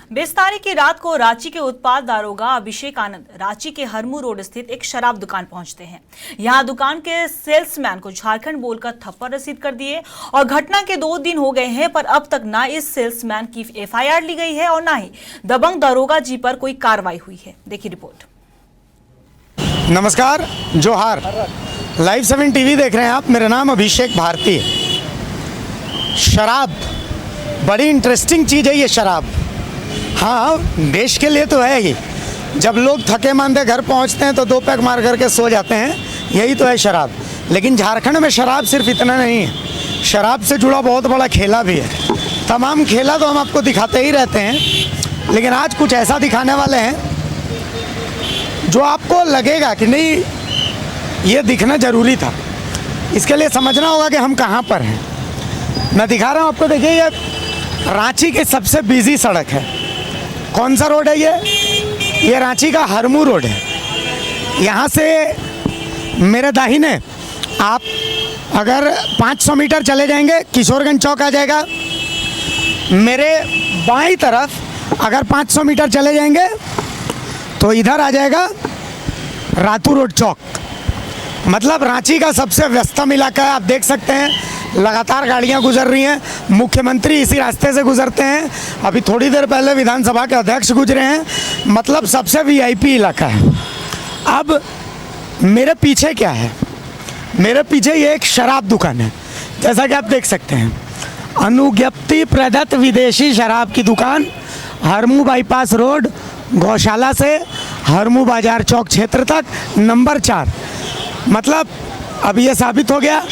22 तारीख की रात को रांची के उत्पाद दारोगा अभिषेक आनंद रांची के हरमू रोड स्थित एक शराब दुकान पहुंचते हैं। यहां दुकान के सेल्समैन को झारखंड बोलकर थप्पड़ रसीद कर दिए और घटना के 2 दिन हो गए हैं, पर अब तक ना इस सेल्समैन की FIR ली गई है और ना ही दबंग दारोगा जी पर कोई कार्रवाई हुई है। देखिए रिपोर्ट। नमस्कार, जोहार। लाइव 7 TV देख रहे हैं आप। मेरा नाम अभिषेक भारती है। शराब बड़ी इंटरेस्टिंग चीज़ है ये शराब। हाँ, देश के लिए तो है ही। जब लोग थके मांदे घर पहुंचते हैं तो 2 पैक मार करके सो जाते हैं, यही तो है शराब। लेकिन झारखंड में शराब सिर्फ इतना नहीं है, शराब से जुड़ा बहुत बड़ा खेला भी है। तमाम खेला तो हम आपको दिखाते ही रहते हैं, लेकिन आज कुछ ऐसा दिखाने वाले हैं जो आपको लगेगा कि नहीं, ये दिखना ज़रूरी था। इसके लिए समझना होगा कि हम कहाँ पर हैं। मैं दिखा रहा हूँ आपको। देखिए, ये रांची की सबसे बिजी सड़क है। कौन सा रोड है ये रांची का हरमू रोड है। यहाँ से मेरे दाहिने आप अगर 500 मीटर चले जाएंगे किशोरगंज चौक आ जाएगा। मेरे बाईं तरफ अगर 500 मीटर चले जाएंगे तो इधर आ जाएगा रातू रोड चौक। मतलब रांची का सबसे व्यस्तम इलाका है। आप देख सकते हैं लगातार गाड़ियां गुजर रही हैं। मुख्यमंत्री इसी रास्ते से गुजरते हैं। अभी थोड़ी देर पहले विधानसभा के अध्यक्ष गुजरे हैं। मतलब सबसे VIP इलाका है। अब मेरे पीछे क्या है? मेरे पीछे ये एक शराब दुकान है, जैसा कि आप देख सकते हैं। अनुज्ञप्ति प्रदत्त विदेशी शराब की दुकान, हरमू बाईपास रोड, गौशाला से हरमू बाजार चौक क्षेत्र तक, नंबर 4। मतलब अब ये साबित हो गया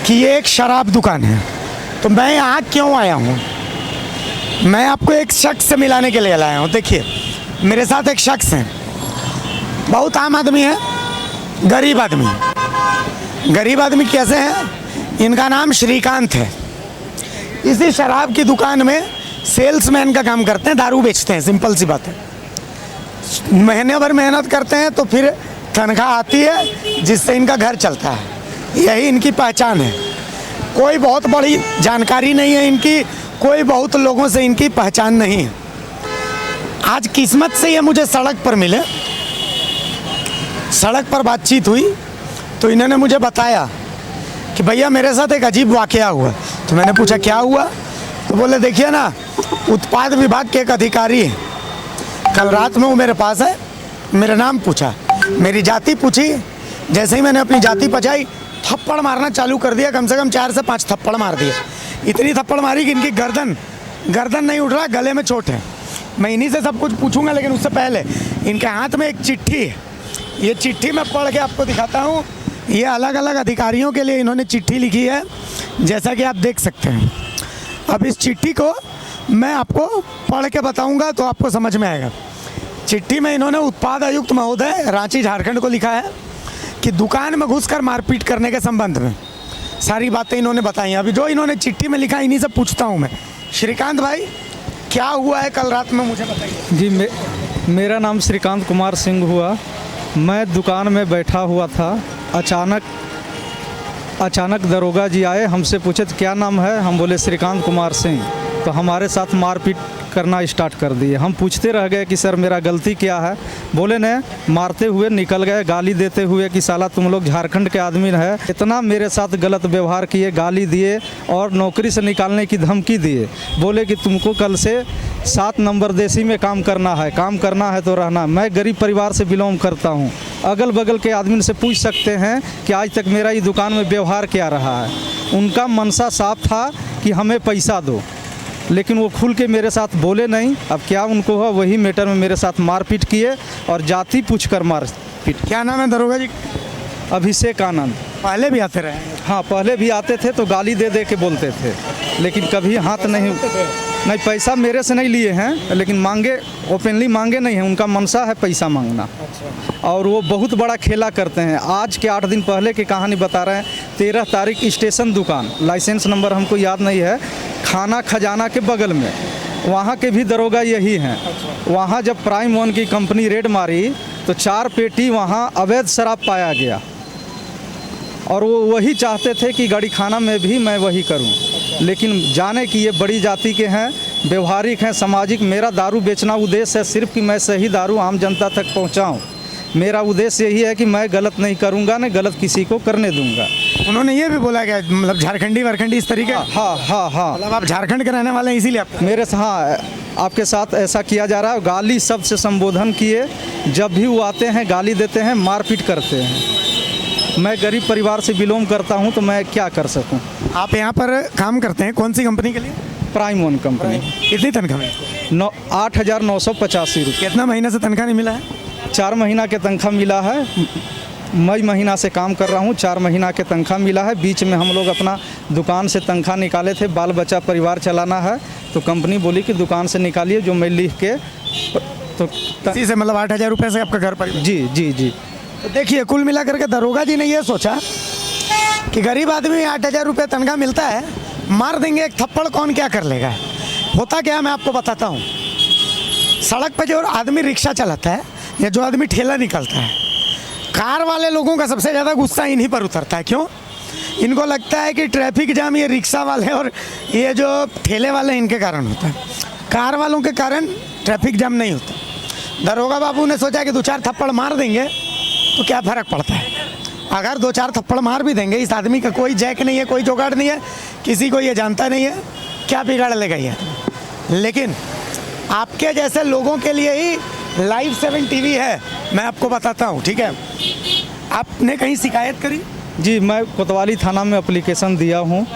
कि ये एक शराब दुकान है। तो मैं यहाँ क्यों आया हूँ? मैं आपको एक शख्स से मिलाने के लिए लाया हूँ। देखिए, मेरे साथ एक शख्स है, बहुत आम आदमी है, गरीब आदमी है। गरीब आदमी कैसे हैं? इनका नाम श्रीकांत है। इसी शराब की दुकान में सेल्समैन का काम करते हैं, दारू बेचते हैं। सिंपल सी बात है। महीने भर मेहनत करते हैं तो फिर तनख्वाह आती है, जिससे इनका घर चलता है। यही इनकी पहचान है। कोई बहुत बड़ी जानकारी नहीं है इनकी, कोई बहुत लोगों से इनकी पहचान नहीं है। आज किस्मत से ये मुझे सड़क पर मिले। सड़क पर बातचीत हुई तो इन्होंने मुझे बताया कि भैया मेरे साथ एक अजीब वाकया हुआ। तो मैंने पूछा क्या हुआ? तो बोले देखिए ना, उत्पाद विभाग के एक अधिकारी हैं। कल रात में वो मेरे पास है, मेरा नाम पूछा, मेरी जाति पूछी। जैसे ही मैंने अपनी जाति पचाई, थप्पड़ मारना चालू कर दिया। कम से कम 4 से 5 थप्पड़ मार दिए। इतनी थप्पड़ मारी कि इनकी गर्दन नहीं उठ रहा, गले में चोट है। मैं इन्हीं से सब कुछ पूछूंगा, लेकिन उससे पहले इनके हाथ में एक चिट्ठी है। ये चिट्ठी मैं पढ़ के आपको दिखाता हूँ। ये अलग अलग अधिकारियों के लिए इन्होंने चिट्ठी लिखी है, जैसा कि आप देख सकते हैं। अब इस चिट्ठी को मैं आपको पढ़ के बताऊँगा तो आपको समझ में आएगा। चिट्ठी में इन्होंने उत्पाद आयुक्त महोदय रांची झारखंड को लिखा है कि दुकान में घुसकर मारपीट करने के संबंध में सारी बातें इन्होंने बताई। अभी जो इन्होंने चिट्ठी में लिखा, इन्हीं से पूछता हूं मैं। श्रीकांत भाई, क्या हुआ है कल रात में, मुझे बताइए। जी, मेरा नाम श्रीकांत कुमार सिंह हुआ। मैं दुकान में बैठा हुआ था। अचानक दरोगा जी आए, हमसे पूछे तो क्या नाम है? हम बोले श्रीकांत कुमार सिंह। तो हमारे साथ मारपीट करना स्टार्ट कर दिए। हम पूछते रह गए कि सर मेरा गलती क्या है? बोले ने मारते हुए निकल गए, गाली देते हुए कि साला तुम लोग झारखंड के आदमी है। इतना मेरे साथ गलत व्यवहार किए, गाली दिए और नौकरी से निकालने की धमकी दिए। बोले कि तुमको कल से 7 नंबर देसी में काम करना है तो रहना। मैं गरीब परिवार से बिलोंग करता हूँ। अगल बगल के आदमी से पूछ सकते हैं कि आज तक मेरा ये दुकान में व्यवहार क्या रहा है। उनका मनसा साफ था कि हमें पैसा दो, लेकिन वो खुल के मेरे साथ बोले नहीं। अब क्या उनको हुआ, वही मैटर में मेरे साथ मारपीट किए और जाति पूछ कर मारपीट। क्या नाम है दरोगा जी? अभिषेक आनंद। पहले भी आते रहे? हाँ, पहले भी आते थे तो गाली दे के बोलते थे, लेकिन कभी हाथ नहीं पैसा मेरे से नहीं लिए हैं, लेकिन मांगे ओपनली मांगे नहीं हैं। उनका मनसा है पैसा मांगना। और वो बहुत बड़ा खेला करते हैं। आज के 8 दिन पहले की कहानी बता रहे हैं। 13 तारीख स्टेशन दुकान, लाइसेंस नंबर हमको याद नहीं है, खाना खजाना के बगल में, वहाँ के भी दरोगा यही हैं। वहाँ जब प्राइम 1 की कंपनी रेड मारी तो 4 पेटी वहाँ अवैध शराब पाया गया। और वो वही चाहते थे कि गड़ी खाना में भी मैं वही करूं, लेकिन जाने कि ये बड़ी जाति के हैं, व्यवहारिक हैं, सामाजिक। मेरा दारू बेचना उद्देश्य है सिर्फ कि मैं सही दारू आम जनता तक पहुंचाऊं। मेरा उद्देश्य यही है कि मैं गलत नहीं करूंगा, न गलत किसी को करने दूंगा। उन्होंने ये भी बोला क्या, मतलब झारखंडी वारखंडी इस तरीके? हाँ हाँ हाँ, मतलब आप झारखंड के रहने वाले हैं इसीलिए आप? मेरे से हाँ, आपके साथ ऐसा किया जा रहा है। गाली शब्द से संबोधन किए, जब भी वो आते हैं गाली देते हैं, मारपीट करते हैं। मैं गरीब परिवार से बिलोंग करता हूं, तो मैं क्या कर सकूं। आप यहाँ पर काम करते हैं कौन सी कंपनी के लिए? Prime one company. कितनी तनख्वाह है इसको? 8,985 रुपये। कितना महीने से तनख्वाह नहीं मिला है? 4 महीना के तनख्वाह मिला है। मई महीना से काम कर रहा हूँ, 4 महीना के तनख्वाह मिला है। बीच में हम लोग अपना दुकान से तनख्वाह निकाले थे, बाल बच्चा परिवार चलाना है, तो कंपनी बोली कि दुकान से निकालिए, जो मैं लिख के तो इसी से मतलब 8,000 रुपये से आपका घर परिवार? जी जी जी। तो देखिए, कुल मिलाकर के दरोगा जी ने ये सोचा कि गरीब आदमी 8,000 रुपये तनख्वाह मिलता है, मार देंगे एक थप्पड़, कौन क्या कर लेगा। होता क्या, मैं आपको बताता हूँ। सड़क पर जो आदमी रिक्शा चलाता है या जो आदमी ठेला निकालता है, कार वाले लोगों का सबसे ज़्यादा गुस्सा इन्हीं पर उतरता है। क्यों? इनको लगता है कि ट्रैफिक जाम ये रिक्शा वाले और ये जो ठेले वाले इनके कारण होता है, कार वालों के कारण ट्रैफिक जाम नहीं होता। दरोगा बाबू ने सोचा कि 2-4 थप्पड़ मार देंगे तो क्या फ़र्क पड़ता है। अगर 2-4 थप्पड़ मार भी देंगे, इस आदमी का कोई जैक नहीं है, कोई जुगाड़ नहीं है, किसी को ये जानता नहीं है, क्या बिगाड़ लेगा ये। लेकिन आपके जैसे लोगों के लिए ही लाइव 7 टीवी है, मैं आपको बताता हूँ, ठीक है। आपने कहीं शिकायत करी? जी, मैं कोतवाली थाना में एप्लीकेशन दिया हूँ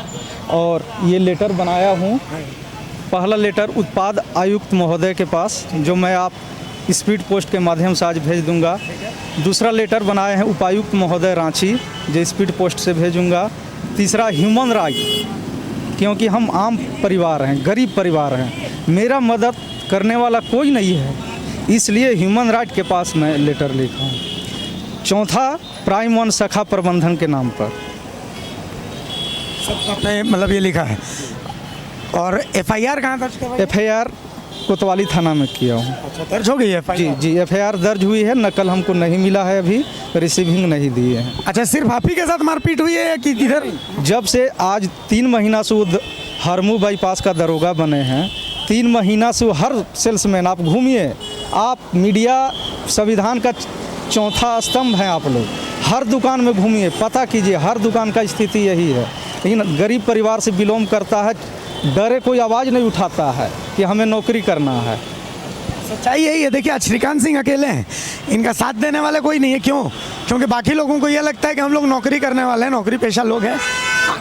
और ये लेटर बनाया हूँ। पहला लेटर उत्पाद आयुक्त महोदय के पास, जो मैं आप स्पीड पोस्ट के माध्यम से आज भेज दूंगा। दूसरा लेटर बनाए हैं उपायुक्त महोदय रांची, जो स्पीड पोस्ट से भेजूंगा। तीसरा ह्यूमन राइट, क्योंकि हम आम परिवार हैं, गरीब परिवार हैं, मेरा मदद करने वाला कोई नहीं है, इसलिए ह्यूमन राइट के पास मैं लेटर लिखा हूँ। चौथा, प्राइम वन शाखा प्रबंधन के नाम पर सब आपने मतलब ये लिखा है। और FIR कहाँ दर्ज करवाई? FIR कोतवाली थाना में किया हूँ। अच्छा, दर्ज हो गई है FIR? जी जी, FIR दर्ज हुई है, नकल हमको नहीं मिला है, अभी रिसीविंग नहीं दी है। अच्छा, सिर्फ आप ही के साथ मारपीट हुई है या कि इधर? जब से आज 3 महीना से वो हरमू बाईपास का दरोगा बने हैं, 3 महीना से वो हर सेल्समैन, आप घूमिए, आप मीडिया संविधान का चौथा स्तंभ हैं आप लोग, हर दुकान में घूमिए, पता कीजिए, हर दुकान का स्थिति यही है। लेकिन गरीब परिवार से बिलोंग करता है, डरे कोई आवाज़ नहीं उठाता है कि हमें नौकरी करना है। सच्चाई यही है। देखिए, आज श्रीकांत सिंह अकेले हैं, इनका साथ देने वाले कोई नहीं है। क्यों? क्योंकि बाकी लोगों को ये लगता है कि हम लोग नौकरी करने वाले हैं, नौकरी पेशा लोग हैं।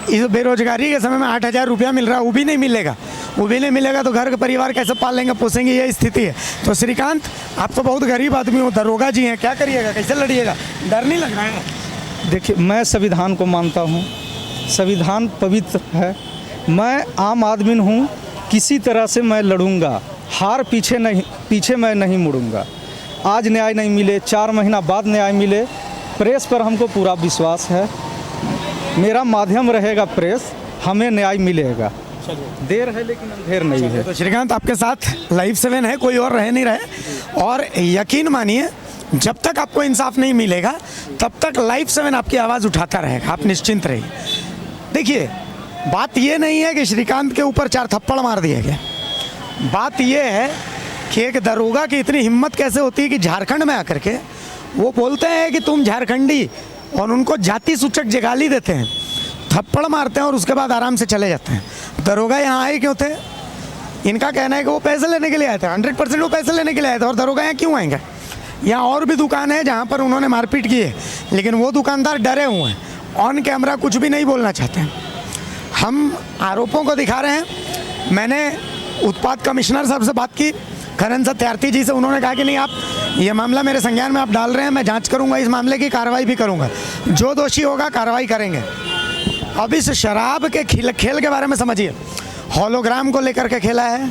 इस बेरोजगारी के समय में 8,000 रुपया मिल रहा है, वो भी नहीं मिलेगा, वो भी नहीं मिलेगा तो घर का परिवार कैसे पालेंगे, पोसेंगे, ये स्थिति है। तो श्रीकांत, आप तो बहुत गरीब आदमी हो, दरोगा जी हैं, क्या करिएगा, कैसे लड़िएगा? डर नहीं लग रहा है? देखिए, मैं संविधान को मानता हूँ, संविधान पवित्र है, मैं आम आदमी हूँ, किसी तरह से मैं लड़ूंगा, हार पीछे मैं नहीं मुड़ूंगा। आज न्याय नहीं मिले, 4 महीना बाद न्याय मिले, प्रेस पर हमको पूरा विश्वास है, मेरा माध्यम रहेगा प्रेस, हमें न्याय मिलेगा। देर है लेकिन अंधेर नहीं है। तो श्रीकांत, आपके साथ लाइव 7 है, कोई और रह नहीं रहे, और यकीन मानिए, जब तक आपको इंसाफ नहीं मिलेगा तब तक लाइव 7 आपकी आवाज़ उठाता रहेगा, आप निश्चिंत रहिए। देखिए, बात ये नहीं है कि श्रीकांत के ऊपर 4 थप्पड़ मार दिए गए, बात ये है कि एक दरोगा की इतनी हिम्मत कैसे होती है कि झारखंड में आकर के वो बोलते हैं कि तुम झारखंडी, और उनको जाति सूचक जगाली देते हैं, थप्पड़ मारते हैं और उसके बाद आराम से चले जाते हैं। दरोगा यहाँ आए क्यों थे? इनका कहना है कि वो पैसे लेने के लिए आए थे, 100% वो पैसे लेने के लिए आए थे। और दरोगा यहाँ क्यों आएंगे? यहाँ और भी दुकान है जहाँ पर उन्होंने मारपीट की है, लेकिन वो दुकानदार डरे हुए हैं, ऑन कैमरा कुछ भी नहीं बोलना चाहते हैं। हम आरोपों को दिखा रहे हैं। मैंने उत्पाद कमिश्नर साहब से बात की, खनन सत्यार्थी जी से, उन्होंने कहा कि नहीं, आप ये मामला मेरे संज्ञान में आप डाल रहे हैं, मैं जांच करूंगा, इस मामले की कार्रवाई भी करूंगा, जो दोषी होगा कार्रवाई करेंगे। अब इस शराब के खेल के बारे में समझिए। हॉलोग्राम को लेकर के खेला है,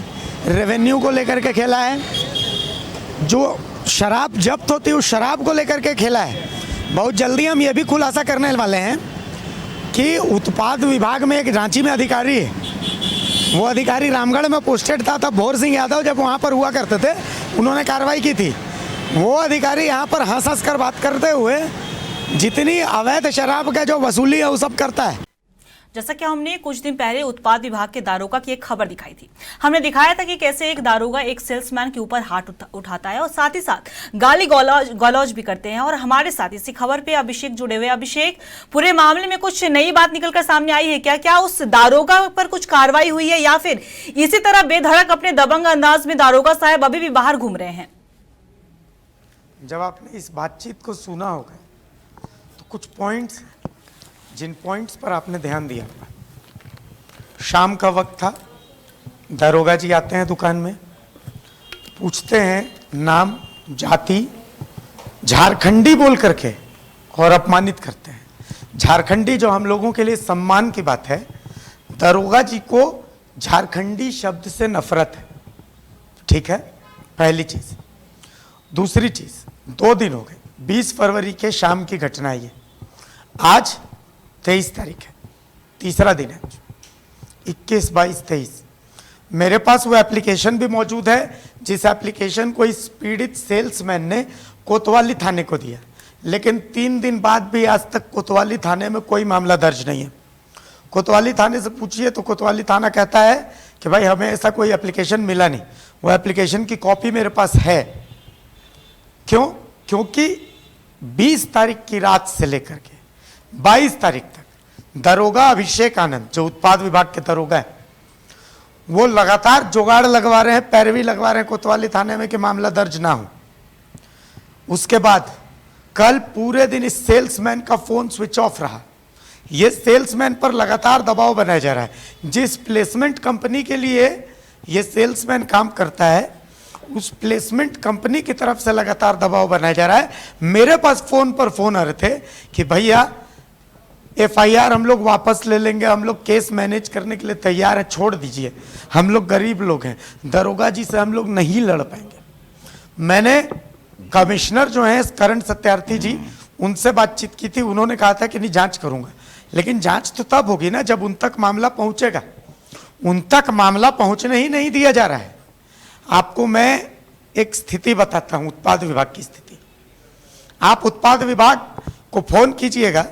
रेवेन्यू को लेकर के खेला है, जो शराब जब्त होती है उस शराब को लेकर के खेला है। बहुत जल्दी हम ये भी खुलासा करने वाले हैं कि उत्पाद विभाग में एक रांची में अधिकारी है, वो अधिकारी रामगढ़ में पोस्टेड था, तब भोर सिंह यादव जब वहाँ पर हुआ करते थे, उन्होंने कार्रवाई की थी। वो अधिकारी यहाँ पर हंस हंस कर बात करते हुए जितनी अवैध शराब का जो वसूली है वो सब करता है। जैसा कि हमने कुछ दिन पहले उत्पाद विभाग के दारोगा की एक खबर दिखाई थी। हमने दिखाया था कि कैसे एक दारोगा एक सेल्समैन के ऊपर हाथ उठाता है और साथ ही साथ गाली गलौज भी करते हैं। और हमारे साथ इसी खबर पे अभिषेक जुड़े हुए। अभिषेक, पूरे मामले में कुछ नई बात निकलकर सामने आई है क्या? क्या उस दारोगा पर कुछ कार्रवाई हुई है या फिर इसी तरह बेधड़क अपने दबंग अंदाज में दारोगा साहब अभी भी बाहर घूम रहे हैं? जब आपने इस बातचीत को सुना होगा तो कुछ पॉइंट्स, जिन पॉइंट्स पर आपने ध्यान दिया होगा। शाम का वक्त था, दारोगा जी आते हैं दुकान में, पूछते हैं नाम, जाति, झारखंडी बोल करके और अपमानित करते हैं। झारखंडी जो हम लोगों के लिए सम्मान की बात है, दारोगा जी को झारखंडी शब्द से नफरत है। ठीक है, पहली चीज। दूसरी चीज, 2 दिन हो गए, 20 फरवरी के शाम की घटना है ये। आज 23 तारीख है, तीसरा दिन है। 21, 22, 23 मेरे पास वो एप्लीकेशन भी मौजूद है जिस एप्लीकेशन को इस पीड़ित सेल्समैन ने कोतवाली थाने को दिया, लेकिन 3 दिन बाद भी आज तक कोतवाली थाने में कोई मामला दर्ज नहीं है। कोतवाली थाने से पूछिए तो कोतवाली थाना कहता है कि भाई हमें ऐसा कोई एप्लीकेशन मिला नहीं। वो एप्लीकेशन की कॉपी मेरे पास है। क्यों? क्योंकि 20 तारीख की रात से लेकर के 22 तारीख तक दरोगा अभिषेक आनंद, जो उत्पाद विभाग के दरोगा है, वो लगातार जुगाड़ लगवा रहे हैं, पैरवी लगवा रहे हैं कोतवाली थाने में कि मामला दर्ज ना हो। उसके बाद कल पूरे दिन इस सेल्समैन का फोन स्विच ऑफ रहा। ये सेल्समैन पर लगातार दबाव बनाया जा रहा है। जिस प्लेसमेंट कंपनी के लिए ये सेल्समैन काम करता है, उस प्लेसमेंट कंपनी की तरफ से लगातार दबाव बनाया जा रहा है। मेरे पास फोन पर फोन आ रहे थे कि भैया FIR हम लोग वापस ले लेंगे, हम लोग केस मैनेज करने के लिए तैयार है, छोड़ दीजिए, हम लोग गरीब लोग हैं, दरोगा जी से हम लोग नहीं लड़ पाएंगे। मैंने कमिश्नर जो हैं करण सत्यार्थी जी, उनसे बातचीत की थी। उन्होंने कहा था कि नहीं, जांच करूंगा, लेकिन जांच तो तब होगी ना जब उन तक मामला पहुंचेगा। उन तक मामला पहुंचने ही नहीं दिया जा रहा है। आपको मैं एक स्थिति बताता हूं, उत्पाद विभाग की स्थिति। आप उत्पाद विभाग को फोन कीजिएगा,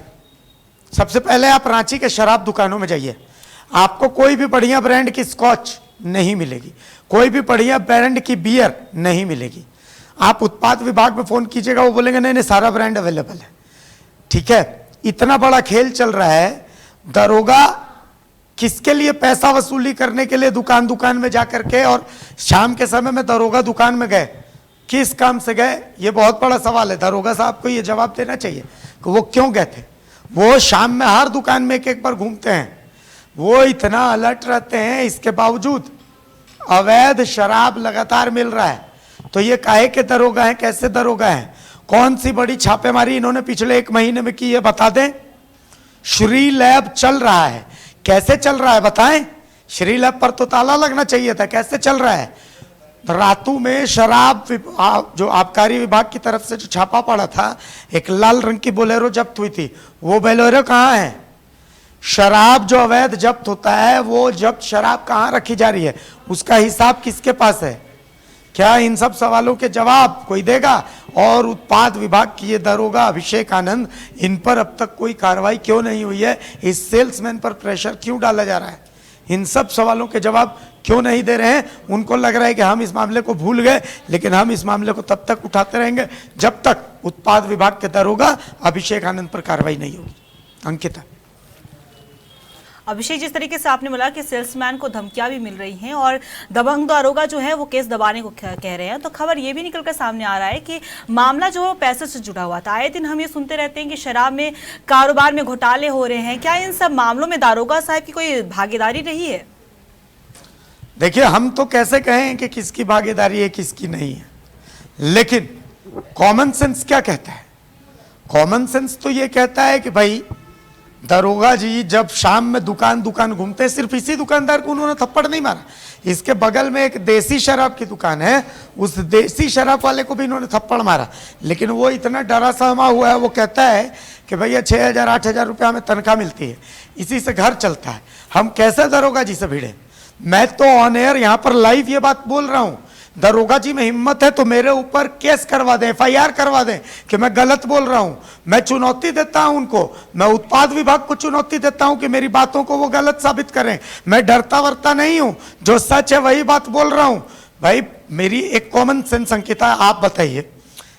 सबसे पहले आप रांची के शराब दुकानों में जाइए, आपको कोई भी बढ़िया ब्रांड की स्कॉच नहीं मिलेगी, कोई भी बढ़िया ब्रांड की बियर नहीं मिलेगी। आप उत्पाद विभाग में फोन कीजिएगा, वो बोलेंगे नहीं नहीं सारा ब्रांड अवेलेबल है। ठीक है, इतना बड़ा खेल चल रहा है। दरोगा किसके लिए पैसा वसूली करने के लिए दुकान दुकान में जाकर के, और शाम के समय में दरोगा दुकान में गए, किस काम से गए, ये बहुत बड़ा सवाल है। दरोगा साहब को ये जवाब देना चाहिए कि वो क्यों गए थे। वो शाम में हर दुकान में एक बार घूमते हैं, वो इतना अलर्ट रहते हैं, इसके बावजूद अवैध शराब लगातार मिल रहा है। तो ये काहे के दरोगा हैं, कैसे दरोगा हैं, कौन सी बड़ी छापेमारी इन्होंने पिछले 1 महीने में की है, बता दें। श्री लैब चल रहा है, कैसे चल रहा है बताएं। श्री लैब पर तो ताला लगना चाहिए था, कैसे चल रहा है। रातों में शराब जो आबकारी विभाग की तरफ से जो छापा पड़ा था, एक लाल रंग की बोलेरो जब्त हुई थी। वो बोलेरो कहाँ है? शराब जो अवैध जब्त होता है, वो जब्त शराब कहाँ रखी जा रही है, उसका हिसाब किसके पास है? क्या इन सब सवालों के जवाब कोई देगा? और उत्पाद विभाग की ये दरोगा अभिषेक आनंद, इन पर अब तक कोई कार्रवाई क्यों नहीं हुई है? इस सेल्समैन पर प्रेशर क्यों डाला जा रहा है? इन सब सवालों के जवाब क्यों नहीं दे रहे हैं? उनको लग रहा है कि हम इस मामले को भूल गए, लेकिन हम इस मामले को तब तक उठाते रहेंगे जब तक उत्पाद विभाग के दरोगा अभिषेक आनंद पर कार्रवाई नहीं होगी। अंकिता। अभिषेक, जिस तरीके से आपने बोला कि सेल्समैन को धमकियां भी मिल रही हैं और दबंग दारोगा जो है वो केस दबाने को कह रहे हैं, तो खबर ये भी निकलकर सामने आ रहा है कि मामला जो पैसे से जुड़ा हुआ था। आए दिन हम ये सुनते रहते हैं कि शराब में कारोबार में घोटाले हो रहे हैं। क्या इन सब मामलों में दारोगा साहब की कोई भागीदारी रही है? देखिए, हम तो कैसे कहें कि किसकी भागीदारी है किसकी नहीं है, लेकिन कॉमन सेंस क्या कहता है? कॉमन सेंस तो ये कहता है कि भाई दरोगा जी जब शाम में दुकान दुकान घूमते, सिर्फ इसी दुकानदार को उन्होंने थप्पड़ नहीं मारा, इसके बगल में एक देसी शराब की दुकान है, उस देसी शराब वाले को भी इन्होंने थप्पड़ मारा। लेकिन वो इतना डरा सहमा हुआ है, वो कहता है कि भैया 6,000 8,000 रुपया हमें तनख्वाह मिलती है, इसी से घर चलता है, हम कैसे दरोगा जी से भिड़े? मैं तो ऑन एयर यहाँ पर लाइव ये बात बोल रहा हूँ दरोगा जी में हिम्मत है तो मेरे ऊपर केस करवा दें, FIR करवा दें कि मैं गलत बोल रहा हूं। मैं चुनौती देता हूं उनको, मैं उत्पाद विभाग को चुनौती देता हूं कि मेरी बातों को वो गलत साबित करें। मैं डरता वरता नहीं हूं, जो सच है वही बात बोल रहा हूं। भाई मेरी एक कॉमन सेंस अंकिता, आप बताइए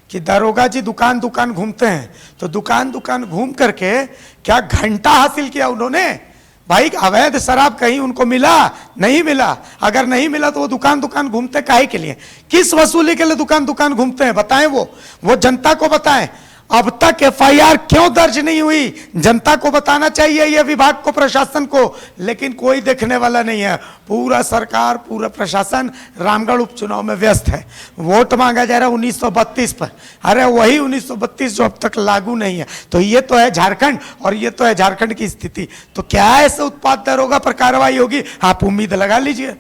कि दरोगा जी दुकान दुकान घूमते हैं, तो दुकान दुकान घूम करके क्या घंटा हासिल किया उन्होंने? भाई अवैध शराब कहीं उनको मिला? नहीं मिला। अगर नहीं मिला तो वो दुकान दुकान घूमते काहे के लिए? किस वसूली के लिए दुकान दुकान घूमते हैं बताएं, वो जनता को बताएं। अब तक FIR क्यों दर्ज नहीं हुई? जनता को बताना चाहिए, ये विभाग को, प्रशासन को, लेकिन कोई देखने वाला नहीं है। पूरा सरकार, पूरा प्रशासन रामगढ़ उपचुनाव में व्यस्त है। वोट मांगा जा रहा है 1932 पर। अरे वही 1932 जो अब तक लागू नहीं है। तो ये तो है झारखंड, और ये तो है झारखंड की स्थिति। तो क्या ऐसे उत्पाद दरोगा पर कार्रवाई होगी? आप उम्मीद लगा लीजिए।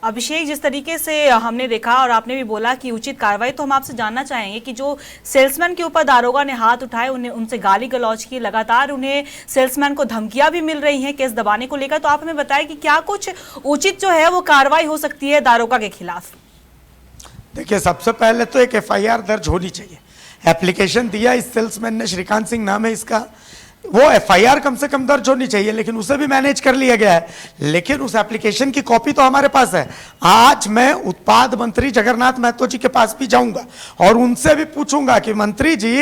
अभिषेक, जिस तरीके से हमने देखा और आपने भी बोला कि उचित कार्रवाई, तो हम आपसे जानना चाहेंगे कि जो सेल्समैन के ऊपर दारोगा ने हाथ उठाए, उन्हें उनसे गाली गलौज की, लगातार उन्हें सेल्समैन को धमकियां भी मिल रही हैं केस दबाने को लेकर, तो आप हमें बताएं कि क्या कुछ उचित जो है वो कार्रवाई हो सकती है दारोगा के खिलाफ? देखिए, सबसे पहले तो एक FIR दर्ज होनी चाहिए। एप्लीकेशन दिया इस सेल्समैन ने, श्रीकांत सिंह नाम है इसका, वो FIR कम से कम दर्ज होनी चाहिए, लेकिन उसे भी मैनेज कर लिया गया है। लेकिन उस एप्लीकेशन की कॉपी तो हमारे पास है। आज मैं उत्पाद मंत्री जगन्नाथ महतो जी के पास भी जाऊंगा और उनसे भी पूछूंगा कि मंत्री जी,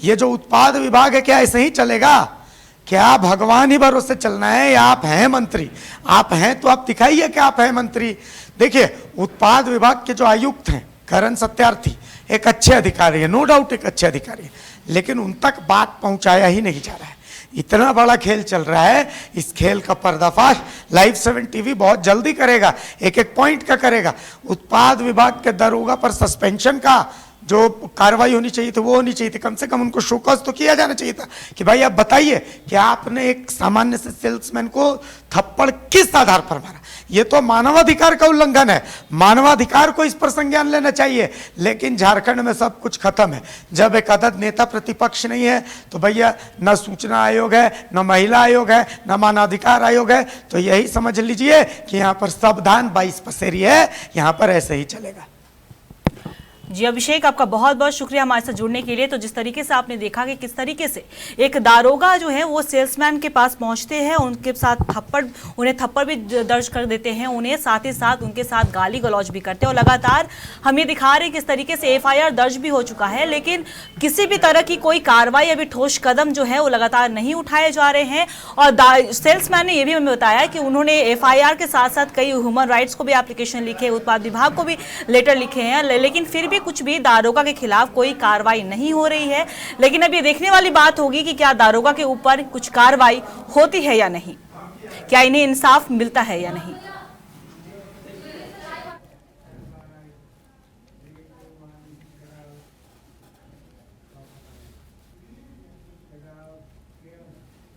ये जो उत्पाद विभाग है क्या ऐसे ही चलेगा? क्या भगवान ही भरोसे चलना है, या आप हैं मंत्री? आप हैं तो आप दिखाइए कि आप हैं मंत्री। देखिए, उत्पाद विभाग के जो आयुक्त हैं करण सत्यार्थी, एक अच्छे अधिकारी है, नो डाउट एक अच्छे अधिकारी है, लेकिन उन तक बात पहुंचाया ही नहीं जा रहा है। इतना बड़ा खेल चल रहा है, इस खेल का पर्दाफाश लाइव 7 TV बहुत जल्दी करेगा, एक एक पॉइंट का करेगा। उत्पाद विभाग के दरोगा पर सस्पेंशन का जो कार्रवाई होनी चाहिए थी वो होनी चाहिए थी। कम से कम उनको शोकॉज तो किया जाना चाहिए था कि भाई आप बताइए कि आपने एक सामान्य से सेल्समैन को थप्पड़ किस आधार पर मारा। ये तो मानवाधिकार का उल्लंघन है, मानवाधिकार को इस पर संज्ञान लेना चाहिए। लेकिन झारखंड में सब कुछ खत्म है। जब एक अदद नेता प्रतिपक्ष नहीं है तो भैया न सूचना आयोग है, न महिला आयोग है, न मानवाधिकार आयोग है। तो यही समझ लीजिए कि यहाँ पर सावधान 22 पसेरी है, यहाँ पर ऐसे ही चलेगा। जी अभिषेक, आपका बहुत बहुत शुक्रिया हमारे साथ जुड़ने के लिए। तो जिस तरीके से आपने देखा कि किस तरीके से एक दारोगा जो है वो सेल्समैन के पास पहुंचते हैं, उनके साथ उन्हें थप्पड़ भी दर्ज कर देते हैं, उन्हें साथ ही साथ उनके साथ गाली गलौज भी करते हैं, और लगातार हम ये दिखा रहे हैं किस तरीके से FIR दर्ज भी हो चुका है, लेकिन किसी भी तरह की कोई कार्रवाई, अभी ठोस कदम जो है वो लगातार नहीं उठाए जा रहे हैं। और सेल्समैन ने यह भी हमें बताया कि उन्होंने FIR के साथ साथ कई ह्यूमन राइट्स को भी एप्लीकेशन लिखे, उत्पाद विभाग को भी लेटर लिखे हैं, लेकिन फिर भी कुछ भी दारोगा के खिलाफ कोई कार्रवाई नहीं हो रही है। लेकिन अब ये देखने वाली बात होगी कि क्या दारोगा के ऊपर कुछ कार्रवाई होती है या नहीं, क्या इन्हें इंसाफ मिलता है या नहीं।